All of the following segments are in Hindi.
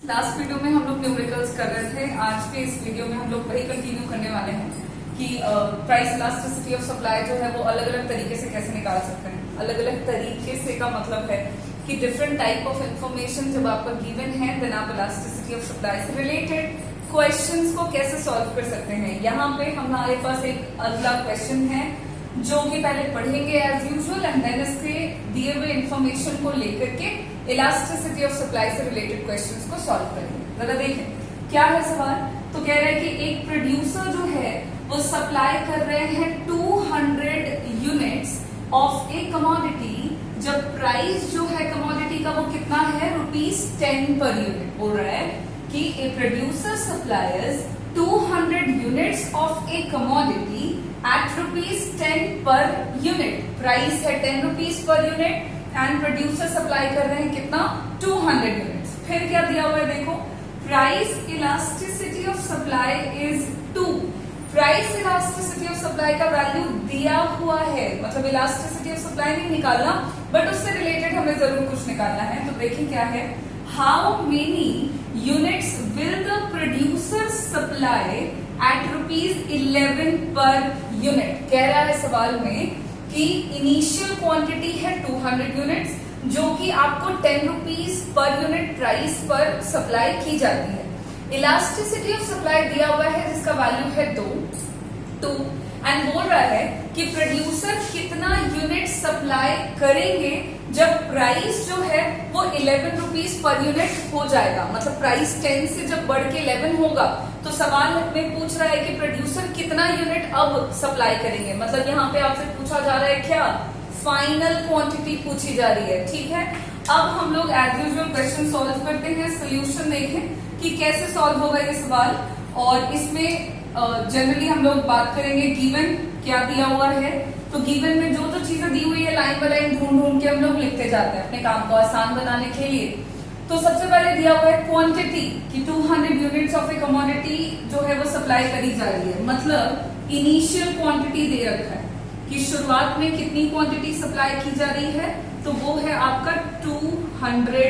लास्ट वीडियो में हम लोग न्यूमेरिकल्स कर रहे थे। आज के इस वीडियो में हम लोग वही कंटिन्यू करने वाले हैं कि प्राइस इलास्टिसिटी ऑफ सप्लाई जो है वो अलग अलग तरीके से कैसे निकाल सकते हैं। अलग अलग तरीके से का मतलब है कि डिफरेंट टाइप ऑफ इंफॉर्मेशन जब आपका गिवन है देन आप इलास्टिसिटी ऑफ सप्लाई से रिलेटेड क्वेश्चंस को कैसे सॉल्व कर सकते हैं। यहाँ पे हमारे पास एक अगला क्वेश्चन है जो कि पहले पढ़ेंगे एज यूजुअल एंड देन इसके दिए हुए इंफॉर्मेशन को लेकर के इलास्टिसिटी ऑफ सप्लाई से रिलेटेड क्वेश्चंस को सॉल्व करेंगे। जरा देखें क्या है सवाल। तो कह रहा है कि एक प्रोड्यूसर जो है वो सप्लाई कर रहे हैं 200 यूनिट्स ऑफ ए कमोडिटी, जब प्राइस जो है कमोडिटी का वो कितना है ₹10 पर यूनिट। बोल रहा है कि a producer suppliers 200 units of a commodity at ₹10 per unit. Price है ₹10 per unit and producer supply कर रहे हैं कितना 200 यूनिट्स। फिर क्या दिया हुआ है देखो, price elasticity of supply is 2। Price elasticity of supply का वैल्यू दिया हुआ है, मतलब इलास्टिसिटी ऑफ सप्लाई नहीं निकालना बट उससे रिलेटेड हमें जरूर कुछ निकालना है। तो देखिए क्या है, how many units will the producer supply at ₹11 per unit. कह रहा है सवाल में कि इनिशियल क्वांटिटी है 200 यूनिट्स जो कि आपको ₹10 पर यूनिट प्राइस पर सप्लाई की जाती है। इलास्टिसिटी ऑफ सप्लाई दिया हुआ है जिसका वैल्यू है 2 एंड बोल रहा है कि प्रोड्यूसर कितना यूनिट सप्लाई करेंगे जब प्राइस जो है वो ₹11 पर यूनिट हो जाएगा। मतलब प्राइस 10 से जब बढ़ के 11 होगा तो सवाल में पूछ रहा है कि प्रोड्यूसर कितना यूनिट अब सप्लाई करेंगे। मतलब यहाँ पे आपसे पूछा जा रहा है क्या, फाइनल क्वांटिटी पूछी जा रही है। ठीक है, अब हम लोग एज यूजुअल क्वेश्चन सॉल्व करते हैं। सोल्यूशन देखें कि कैसे सॉल्व होगा ये सवाल। और इसमें जनरली हम लोग बात करेंगे गिवन क्या दिया हुआ है। तो गिवन में जो चीजें दी हुई है लाइन बाय लाइन ढूंढ ढूंढ के हम लोग लिखते जाते हैं अपने काम को आसान बनाने के लिए। तो सबसे पहले दिया हुआ है क्वांटिटी कि 200 यूनिट्स ऑफ ए कमोडिटी जो है वो सप्लाई करी जा रही है। मतलब इनिशियल क्वांटिटी दे रखा है कि शुरुआत में कितनी क्वांटिटी सप्लाई की जा रही है, तो वो है आपका 200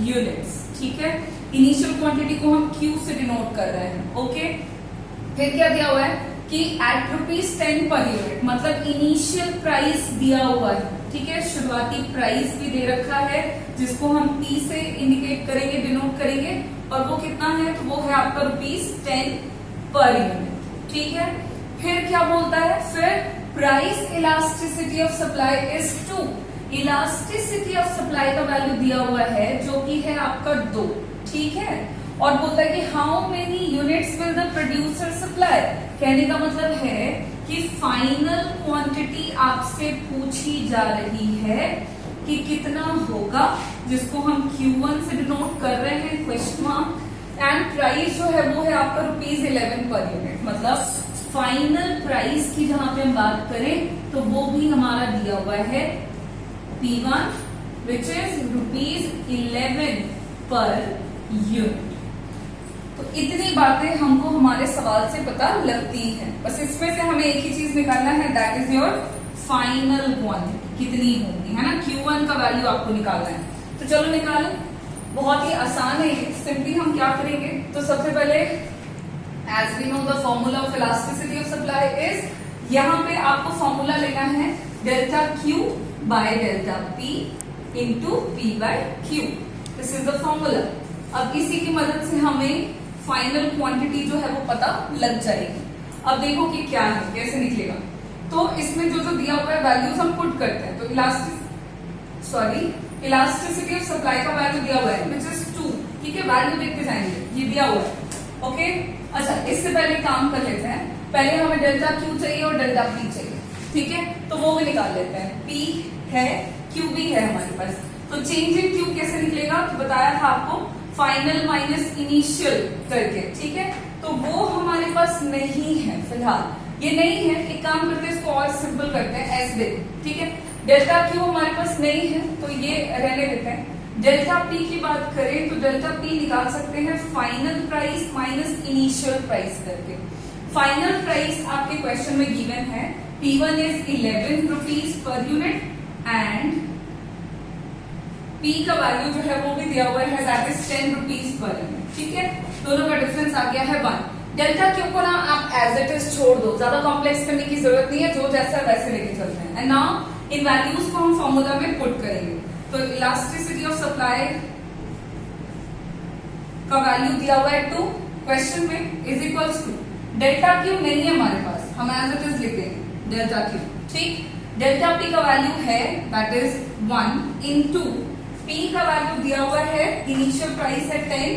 यूनिट्स। ठीक है, इनिशियल क्वांटिटी को हम Q से डिनोट कर रहे हैं। ओके, फिर क्या दिया हुआ है कि एट ₹10 पर यूनिट, मतलब इनिशियल प्राइस दिया हुआ है। ठीक है, शुरुआती प्राइस भी दे रखा है जिसको हम P से इंडिकेट करेंगे, डिनोट करेंगे, और वो कितना है तो वो है आपका ₹10 पर यूनिट। ठीक है, फिर क्या बोलता है, फिर price elasticity of supply is 2। Elasticity of supply का वैल्यू दिया हुआ है जो कि है आपका 2। ठीक है, और बोलता है कि how many units will the producer supply. कहने का मतलब है कि फाइनल क्वांटिटी आपसे पूछी जा रही है कि कितना होगा, जिसको हम Q1 से डिनोट कर रहे हैं क्वेश्चन मार्क। एंड प्राइस जो है वो है आपका ₹11 पर यूनिट। मतलब फाइनल प्राइस की जहां पे हम बात करें तो वो भी हमारा दिया हुआ है P1 which is ₹11 per unit. तो इतनी बातें हमको हमारे सवाल से पता लगती हैं। बस इसमें से हमें एक ही चीज निकालना है, that is your final quantity कितनी होगी, है ना। Q1 का वैल्यू आपको निकालना है। तो चलो निकालो, बहुत ही आसान है। सिंपली हम क्या करेंगे, तो सबसे पहले as we know the formula of elasticity of supply is, यहाँ पे आपको फॉर्मूला लेना है delta Q by delta P into P by Q। This is the formula. अब इसी की मदद से हमें फाइनल क्वांटिटी जो है वो पता लग जाएगी। अब देखो कि क्या है, कैसे निकलेगा। तो इसमें जो दिया हुआ है वैल्यूज हम पुट करते हैं। तो इलास्टिसिटी ऑफ सप्लाई का वैल्यू दिया हुआ है विच इज 2। ठीक है, वैल्यू देखते जाएंगे, ये दिया हुआ है। ओके, अच्छा इससे पहले काम कर लेते हैं। पहले हमें डेल्टा Q चाहिए और डेल्टा P चाहिए। ठीक है, तो वो भी निकाल लेते हैं। P है, Q भी है हमारे पास। तो चेंज इन Q कैसे निकलेगा, तो बताया था आपको फाइनल माइनस इनिशियल करके। ठीक है, तो वो हमारे पास नहीं है फिलहाल, ये नहीं है। एक काम करते हैं, इसको और सिंपल करते हैं, एस दे। ठीक है, डेल्टा Q हमारे पास नहीं है तो ये रहने देते हैं। डेल्टा P की बात करें तो डेल्टा P निकाल सकते हैं final price minus initial price करके। फाइनल प्राइस आपके क्वेश्चन में गिवन है P1 is ₹11 per unit and P का वैल्यू जो है वो भी दिया हुआ है, that is 10 rupees per unit. ठीक है, दोनों का डिफरेंस आ गया है 1। डेल्टा क्यू को ना आप एज इट इज छोड़ दो, ज्यादा कॉम्प्लेक्स करने की जरूरत नहीं है, जो जैसा वैसे लेके चलते हैं। एंड नाउ इन वैल्यूज को हम फॉर्मूला में पुट करेंगे। तो इलास्टिसिटी ऑफ सप्लाई का वैल्यू दिया हुआ है 2 क्वेश्चन में, is equals to delta Q नहीं है हमारे पास, हम एज इट इज लिख देंगे डेल्टा क्यू। ठीक, डेल्टा पी का वैल्यू है दैट इज 1 इनटू पी का वैल्यू दिया हुआ है, इनिशियल प्राइस है 10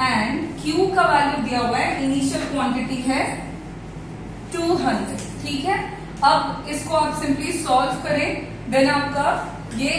एंड क्यू का वैल्यू दिया हुआ है, इनिशियल क्वांटिटी है 200। ठीक है, अब इसको आप सिंपली सॉल्व करें, देन आपका ये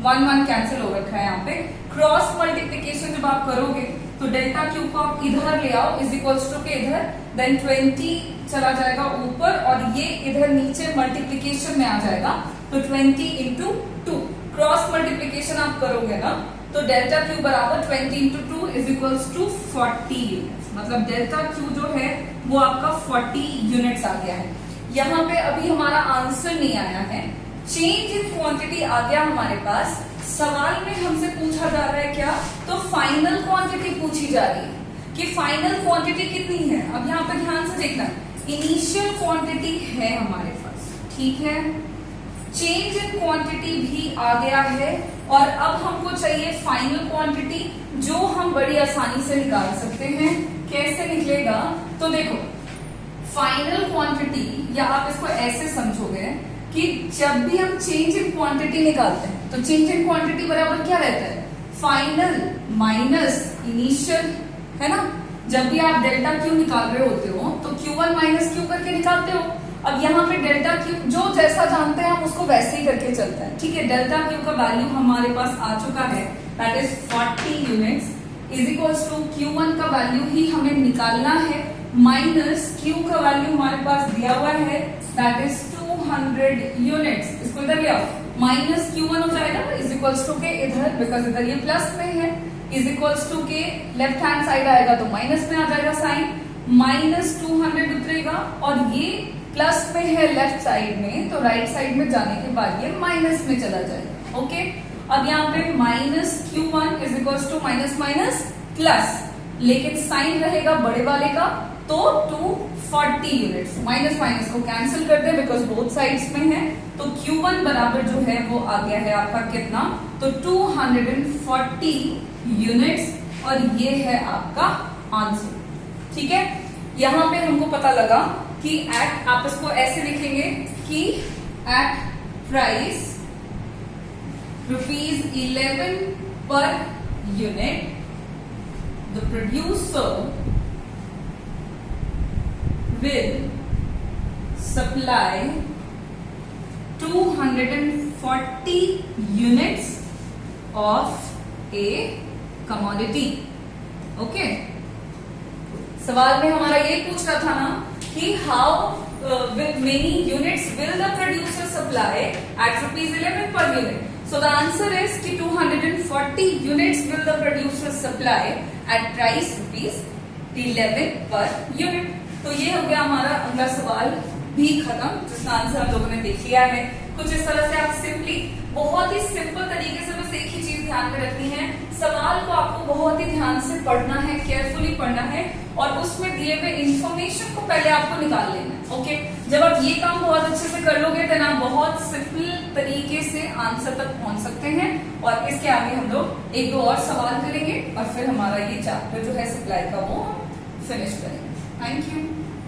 1 कैंसिल हो रखा है यहाँ पे। क्रॉस मल्टीप्लीकेशन जब आप करोगे तो डेल्टा क्यू को आप इधर ले आओ इज इक्वल्स टू के इधर, देन 20 चला जाएगा ऊपर और ये इधर नीचे मल्टीप्लीकेशन में आ जाएगा, तो 20 इंटू 2 क्रॉस मल्टीप्लीकेशन आप करोगे ना, तो डेल्टा क्यू बराबर 20 into 2 is equals to 40 units. मतलब डेल्टा क्यू जो है वो आपका 40 यूनिट्स आ गया है। यहाँ पे अभी हमारा आंसर नहीं आया है, चेंज इन क्वांटिटी आ गया हमारे पास। सवाल में हमसे पूछा जा रहा है क्या, तो फाइनल क्वांटिटी पूछी जा रही है कि फाइनल क्वांटिटी कितनी है। अब यहाँ पे ध्यान से देखना, इनिशियल क्वांटिटी है हमारे पास, ठीक है, चेंज इन क्वांटिटी भी आ गया है और अब हमको चाहिए फाइनल क्वांटिटी, जो हम बड़ी आसानी से निकाल सकते हैं। कैसे निकलेगा, तो देखो फाइनल क्वांटिटी, या आप इसको ऐसे समझोगे कि जब भी हम चेंज इन क्वांटिटी निकालते हैं तो चेंज इन क्वांटिटी बराबर क्या रहता है, फाइनल माइनस इनिशियल, है ना। जब भी आप डेल्टा क्यू निकाल रहे होते हो तो Q1 माइनस क्यू करके निकालते हो। अब यहाँ पे डेल्टा क्यू जो जैसा जानते हैं हम उसको वैसे ही करके चलते हैं। ठीक है, डेल्टा क्यू का वैल्यू हमारे पास आ चुका है, that is 40 units is equals to Q1 का वैल्यू ही हमें निकालना है, माइनस Q का वैल्यू हमारे पास दिया हुआ है, दैट इज 200 यूनिट्स। इसको इधर ले आओ, माइनस Q1 हो जाएगा इज इक्वल्स टू के इधर, बिकॉज इधर ये प्लस में है, इज इक्वल्स टू के लेफ्ट हैंड साइड आएगा तो माइनस में आ जाएगा साइन, माइनस 200 उतरेगा और ये प्लस में है लेफ्ट साइड में, तो राइट साइड में जाने के बाद ये माइनस में चला जाएगा। ओके, अब यहाँ पे minus Q1 is equals to minus minus plus, लेकिन साइन रहेगा बड़े वाले का, तो 240 यूनिट्स, माइनस माइनस को कैंसिल कर दे बिकॉज बोथ साइड्स में है, तो Q1 बराबर जो है वो आ गया है आपका कितना, तो 240 यूनिट्स और ये है आपका आंसर। ठीक है, यहां पे हमको पता लगा कि एट, आप इसको ऐसे लिखेंगे कि eight price ₹11 per unit the producer will supply 240 units of a commodity. Okay, सवाल में हमारा ये पूछ रहा था ना कि how many units will the producer supply at ₹11 per unit. So the answer is कि 240 units will the producer supply at price ₹11 per unit. तो ये हो गया हमारा अगला सवाल भी खत्म, जिसका आंसर हम लोगों ने देख लिया है। कुछ इस तरह से आप सिंपली बहुत ही सिंपल तरीके से बस एक ही चीज ध्यान में रखनी है, सवाल को आपको बहुत ही ध्यान से पढ़ना है, केयरफुली पढ़ना है और उसमें दिए हुए इंफॉर्मेशन को पहले आपको निकाल लेना है। ओके, जब आप ये काम बहुत अच्छे से कर लोगे तो आप बहुत सिंपल तरीके से आंसर तक पहुंच सकते हैं। और इसके आगे हम लोग 1-2 और सवाल करेंगे और फिर हमारा ये चैप्टर जो है सप्लाई का वो फिनिश करेंगे। Thank you.